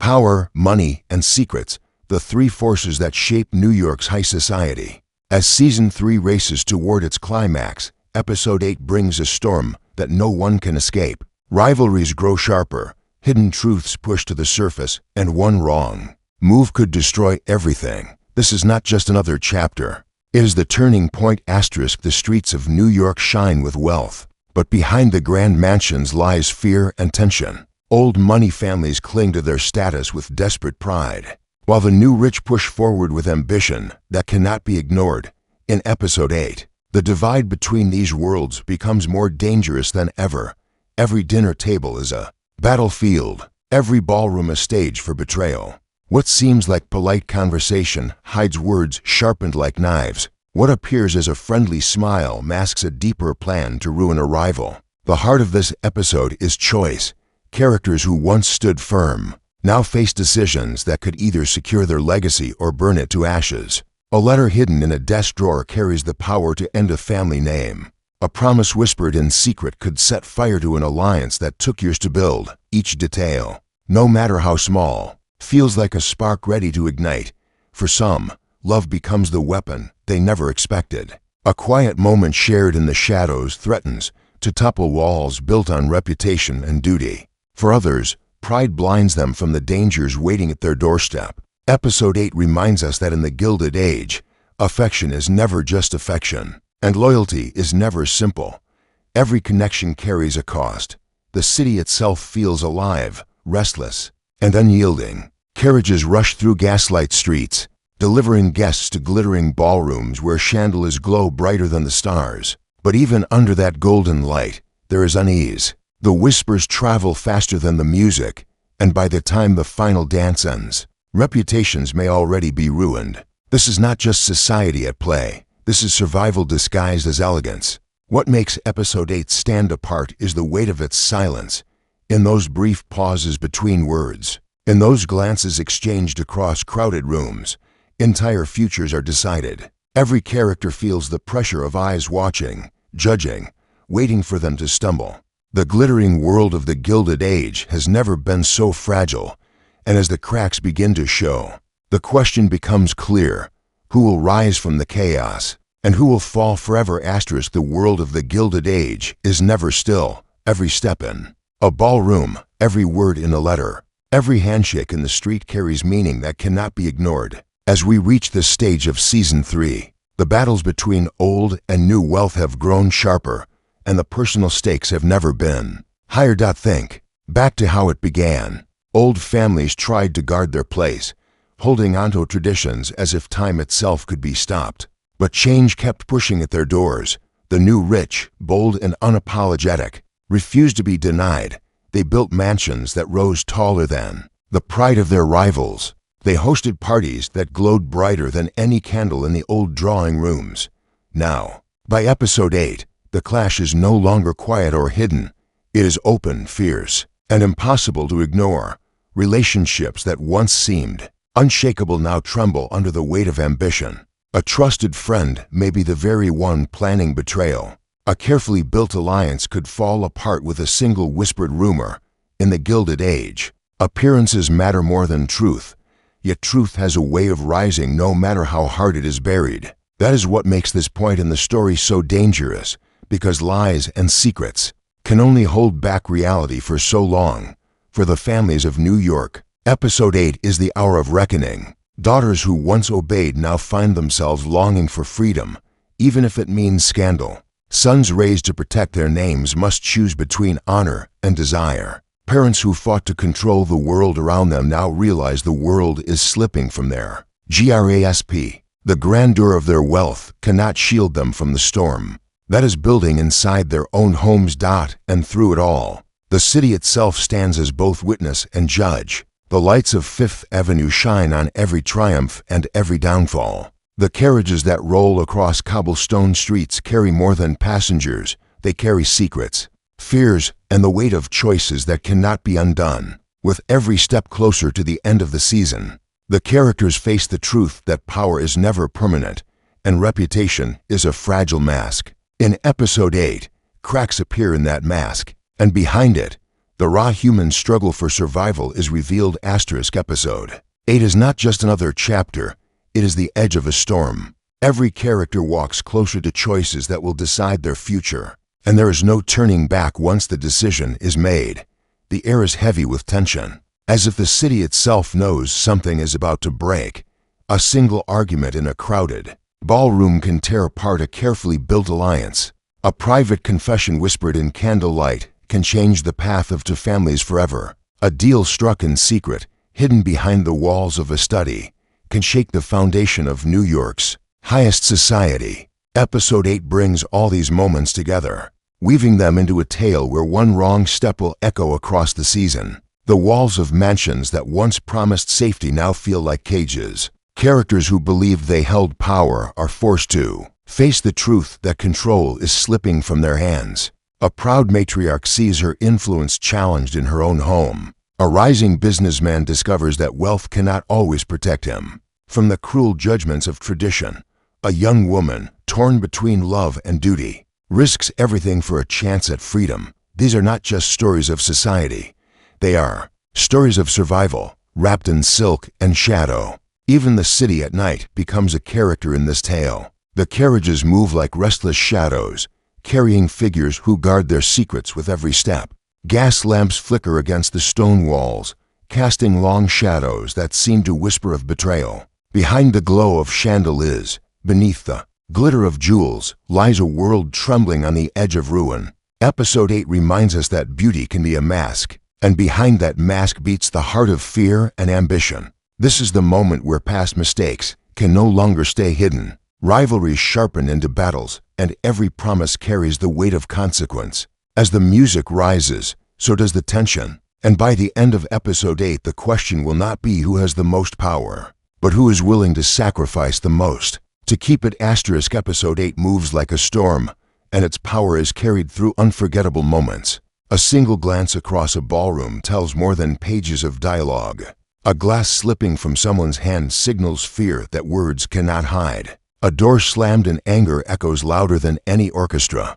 Power, money, and secrets, the three forces that shape New York's high society. As Season 3 races toward its climax, Episode 8 brings a storm that no one can escape. Rivalries grow sharper, hidden truths push to the surface, and one wrong move could destroy everything. This is not just another chapter. It is the turning point. The streets of New York shine with wealth, but behind the grand mansions lies fear and tension. Old money families cling to their status with desperate pride, while the new rich push forward with ambition that cannot be ignored. In Episode 8, the divide between these worlds becomes more dangerous than ever. Every dinner table is a battlefield, every ballroom a stage for betrayal. What seems like polite conversation hides words sharpened like knives. What appears as a friendly smile masks a deeper plan to ruin a rival. The heart of this episode is choice. Characters who once stood firm now face decisions that could either secure their legacy or burn it to ashes. A letter hidden in a desk drawer carries the power to end a family name. A promise whispered in secret could set fire to an alliance that took years to build. Each detail, no matter how small, feels like a spark ready to ignite. For some, love becomes the weapon they never expected. A quiet moment shared in the shadows threatens to topple walls built on reputation and duty. For others, pride blinds them from the dangers waiting at their doorstep. Episode 8 reminds us that in the Gilded Age, affection is never just affection, and loyalty is never simple. Every connection carries a cost. The city itself feels alive, restless, and unyielding. Carriages rush through gaslight streets, delivering guests to glittering ballrooms where chandeliers glow brighter than the stars. But even under that golden light, there is unease. The whispers travel faster than the music, and by the time the final dance ends, reputations may already be ruined. This is not just society at play. This is survival disguised as elegance. What makes Episode 8 stand apart is the weight of its silence. In those brief pauses between words, in those glances exchanged across crowded rooms, entire futures are decided. Every character feels the pressure of eyes watching, judging, waiting for them to stumble. The glittering world of the Gilded Age has never been so fragile, and as the cracks begin to show, the question becomes clear: who will rise from the chaos, and who will fall forever? The world of the Gilded Age is never still. Every step in a ballroom, every word in a letter, every handshake in the street carries meaning that cannot be ignored. As we reach the stage of Season 3, the battles between old and new wealth have grown sharper, and the personal stakes have never been higher. Think back to how it began. Old families tried to guard their place, holding onto traditions as if time itself could be stopped. But change kept pushing at their doors. The new rich, bold and unapologetic, refused to be denied. They built mansions that rose taller than the pride of their rivals. They hosted parties that glowed brighter than any candle in the old drawing rooms. Now, by Episode 8, the clash is no longer quiet or hidden. It is open, fierce, and impossible to ignore. Relationships that once seemed unshakable now tremble under the weight of ambition. A trusted friend may be the very one planning betrayal. A carefully built alliance could fall apart with a single whispered rumor. In the Gilded Age, appearances matter more than truth, yet truth has a way of rising no matter how hard it is buried. That is what makes this point in the story so dangerous, because lies and secrets can only hold back reality for so long. For the families of New York, Episode 8 is the hour of reckoning. Daughters who once obeyed now find themselves longing for freedom, even if it means scandal. Sons raised to protect their names must choose between honor and desire. Parents who fought to control the world around them now realize the world is slipping from their grasp. The grandeur of their wealth cannot shield them from the storm that is building inside their own homes. And through it all, the city itself stands as both witness and judge. The lights of Fifth Avenue shine on every triumph and every downfall. The carriages that roll across cobblestone streets carry more than passengers. They carry secrets, fears, and the weight of choices that cannot be undone. With every step closer to the end of the season, the characters face the truth that power is never permanent, and reputation is a fragile mask. In Episode 8, cracks appear in that mask, and behind it, The raw human struggle for survival is revealed. Episode 8 is not just another chapter, it is the edge of a storm. Every character walks closer to choices that will decide their future, and there is no turning back once the decision is made. The air is heavy with tension, as if the city itself knows something is about to break. A single argument in a crowded ballroom can tear apart a carefully built alliance. A private confession whispered in candlelight can change the path of two families forever. A deal struck in secret, hidden behind the walls of a study, can shake the foundation of New York's highest society. Episode 8 brings all these moments together, weaving them into a tale where one wrong step will echo across the season. The walls of mansions that once promised safety now feel like cages. Characters who believed they held power are forced to face the truth that control is slipping from their hands. A proud matriarch sees her influence challenged in her own home. A rising businessman discovers that wealth cannot always protect him from the cruel judgments of tradition. A young woman, torn between love and duty, risks everything for a chance at freedom. These are not just stories of society. They are stories of survival, wrapped in silk and shadow. Even the city at night becomes a character in this tale. The carriages move like restless shadows, carrying figures who guard their secrets with every step. Gas lamps flicker against the stone walls, casting long shadows that seem to whisper of betrayal. Behind the glow of chandeliers, beneath the glitter of jewels, lies a world trembling on the edge of ruin. Episode 8 reminds us that beauty can be a mask, and behind that mask beats the heart of fear and ambition. This is the moment where past mistakes can no longer stay hidden. Rivalries sharpen into battles, and every promise carries the weight of consequence. As the music rises, so does the tension. And by the end of Episode 8, the question will not be who has the most power, but who is willing to sacrifice the most. To keep it asterisk, Episode 8 moves like a storm, and its power is carried through unforgettable moments. A single glance across a ballroom tells more than pages of dialogue. A glass slipping from someone's hand signals fear that words cannot hide. A door slammed in anger echoes louder than any orchestra.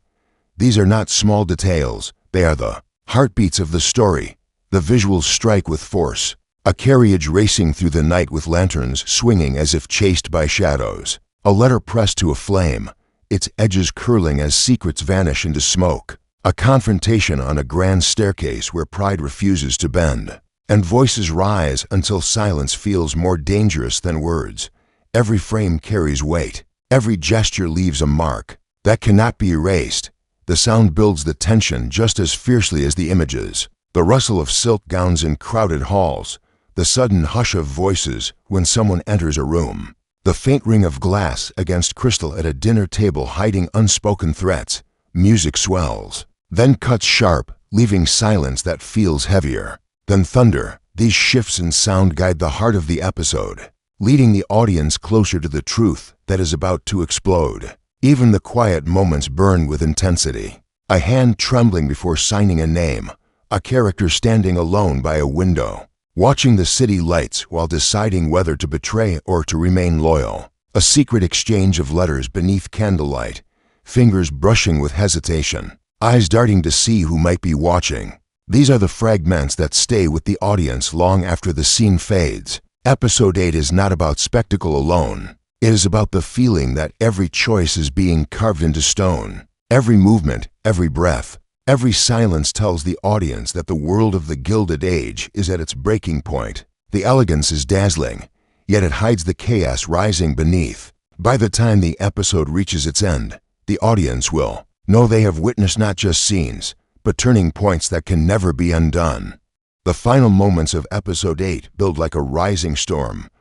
These are not small details, they are the heartbeats of the story. The visuals strike with force. A carriage racing through the night with lanterns swinging as if chased by shadows. A letter pressed to a flame, its edges curling as secrets vanish into smoke. A confrontation on a grand staircase where pride refuses to bend. And voices rise until silence feels more dangerous than words. Every frame carries weight. Every gesture leaves a mark that cannot be erased. The sound builds the tension just as fiercely as the images. The rustle of silk gowns in crowded halls. The sudden hush of voices when someone enters a room. The faint ring of glass against crystal at a dinner table hiding unspoken threats. Music swells, then cuts sharp, leaving silence that feels heavier than thunder. These shifts in sound guide the heart of the episode, leading the audience closer to the truth that is about to explode. Even the quiet moments burn with intensity. A hand trembling before signing a name. A character standing alone by a window, watching the city lights while deciding whether to betray or to remain loyal. A secret exchange of letters beneath candlelight, fingers brushing with hesitation, eyes darting to see who might be watching. These are the fragments that stay with the audience long after the scene fades. Episode 8 is not about spectacle alone. It is about the feeling that every choice is being carved into stone. Every movement, every breath, every silence tells the audience that the world of the Gilded Age is at its breaking point. The elegance is dazzling, yet it hides the chaos rising beneath. By the time the episode reaches its end, the audience will know they have witnessed not just scenes, but turning points that can never be undone. The final moments of Episode 8 build like a rising storm.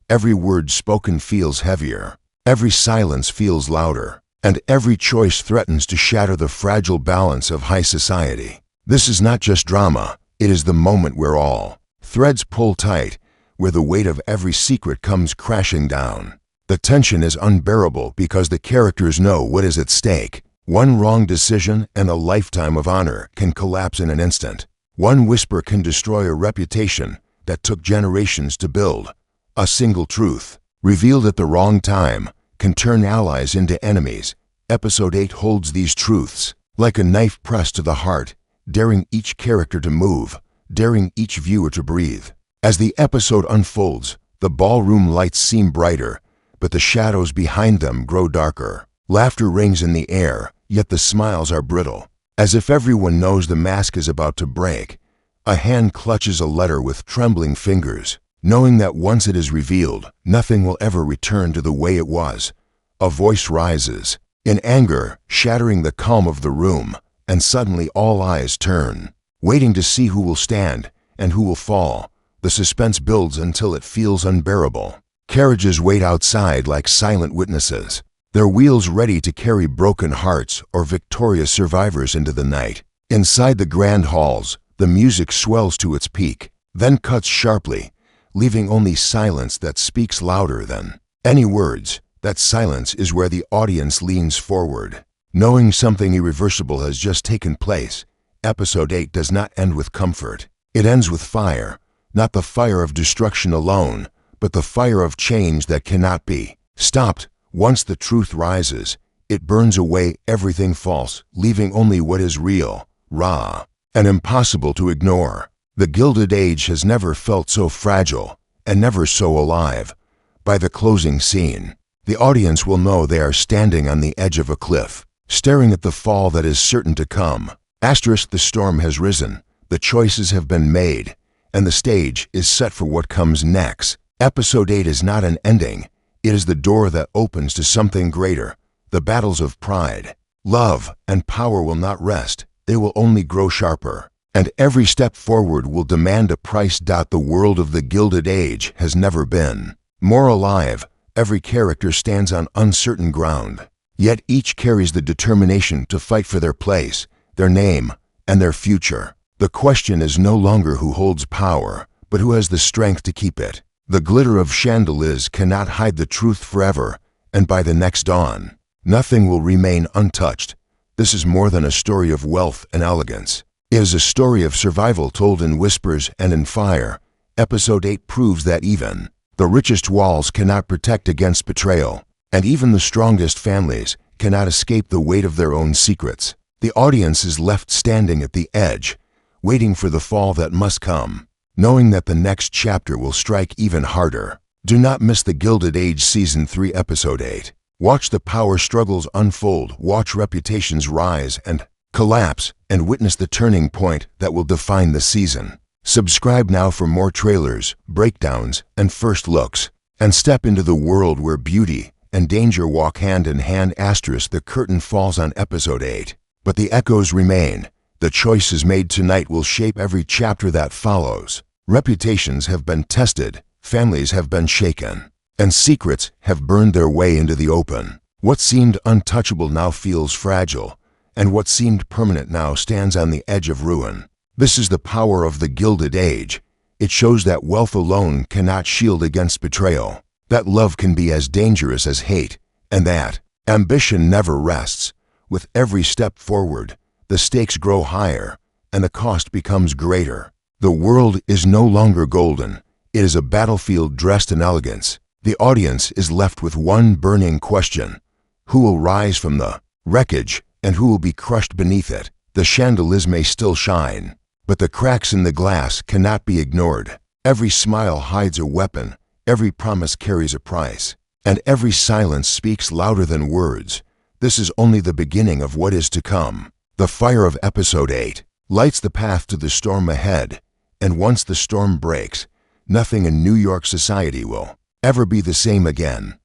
Every word spoken feels heavier, every silence feels louder, and every choice threatens to shatter the fragile balance of high society. This is not just drama, it is the moment where all threads pull tight, where the weight of every secret comes crashing down. The tension is unbearable because the characters know what is at stake. One wrong decision and a lifetime of honor can collapse in an instant. One whisper can destroy a reputation that took generations to build. A single truth, revealed at the wrong time, can turn allies into enemies. Episode 8 holds these truths like a knife pressed to the heart, daring each character to move, daring each viewer to breathe. As the episode unfolds, the ballroom lights seem brighter, but the shadows behind them grow darker. Laughter rings in the air, yet the smiles are brittle. As if everyone knows the mask is about to break, a hand clutches a letter with trembling fingers, knowing that once it is revealed, nothing will ever return to the way it was. A voice rises, in anger, shattering the calm of the room, and suddenly all eyes turn, waiting to see who will stand and who will fall. The suspense builds until it feels unbearable. Carriages wait outside like silent witnesses, their wheels ready to carry broken hearts or victorious survivors into the night. Inside the grand halls, the music swells to its peak, then cuts sharply, leaving only silence that speaks louder than any words. That silence is where the audience leans forward, knowing something irreversible has just taken place. Episode 8 does not end with comfort. It ends with fire, not the fire of destruction alone, but the fire of change that cannot be stopped. Once the truth rises, it burns away everything false, leaving only what is real, raw, and impossible to ignore. The Gilded Age has never felt so fragile, and never so alive. By the closing scene, the audience will know they are standing on the edge of a cliff, staring at the fall that is certain to come. Asterisk, the storm has risen, the choices have been made, and the stage is set for what comes next. Episode 8 is not an ending. It is the door that opens to something greater. The battles of pride, love, and power will not rest. They will only grow sharper. And every step forward will demand a price. The world of the Gilded Age has never been more alive. Every character stands on uncertain ground, yet each carries the determination to fight for their place, their name, and their future. The question is no longer who holds power, but who has the strength to keep it. The glitter of chandeliers cannot hide the truth forever, and by the next dawn, nothing will remain untouched. This is more than a story of wealth and elegance. It is a story of survival told in whispers and in fire. Episode 8 proves that even the richest walls cannot protect against betrayal, and even the strongest families cannot escape the weight of their own secrets. The audience is left standing at the edge, waiting for the fall that must come, knowing that the next chapter will strike even harder. Do not miss the Gilded Age Season 3 Episode 8. Watch the power struggles unfold, watch reputations rise and collapse, and witness the turning point that will define the season. Subscribe now for more trailers, breakdowns, and first looks, and step into the world where beauty and danger walk hand in hand. Asterisk, the curtain falls on Episode 8, but the echoes remain. The choices made tonight will shape every chapter that follows. Reputations have been tested, families have been shaken, and secrets have burned their way into the open. What seemed untouchable now feels fragile, and what seemed permanent now stands on the edge of ruin. This is the power of the Gilded Age. It shows that wealth alone cannot shield against betrayal, that love can be as dangerous as hate, and that ambition never rests. With every step forward, the stakes grow higher, and the cost becomes greater. The world is no longer golden. It is a battlefield dressed in elegance. The audience is left with one burning question: who will rise from the wreckage, and who will be crushed beneath it? The chandeliers may still shine, but the cracks in the glass cannot be ignored. Every smile hides a weapon, every promise carries a price, and every silence speaks louder than words. This is only the beginning of what is to come. The fire of Episode 8 lights the path to the storm ahead, and once the storm breaks, nothing in New York society will ever be the same again.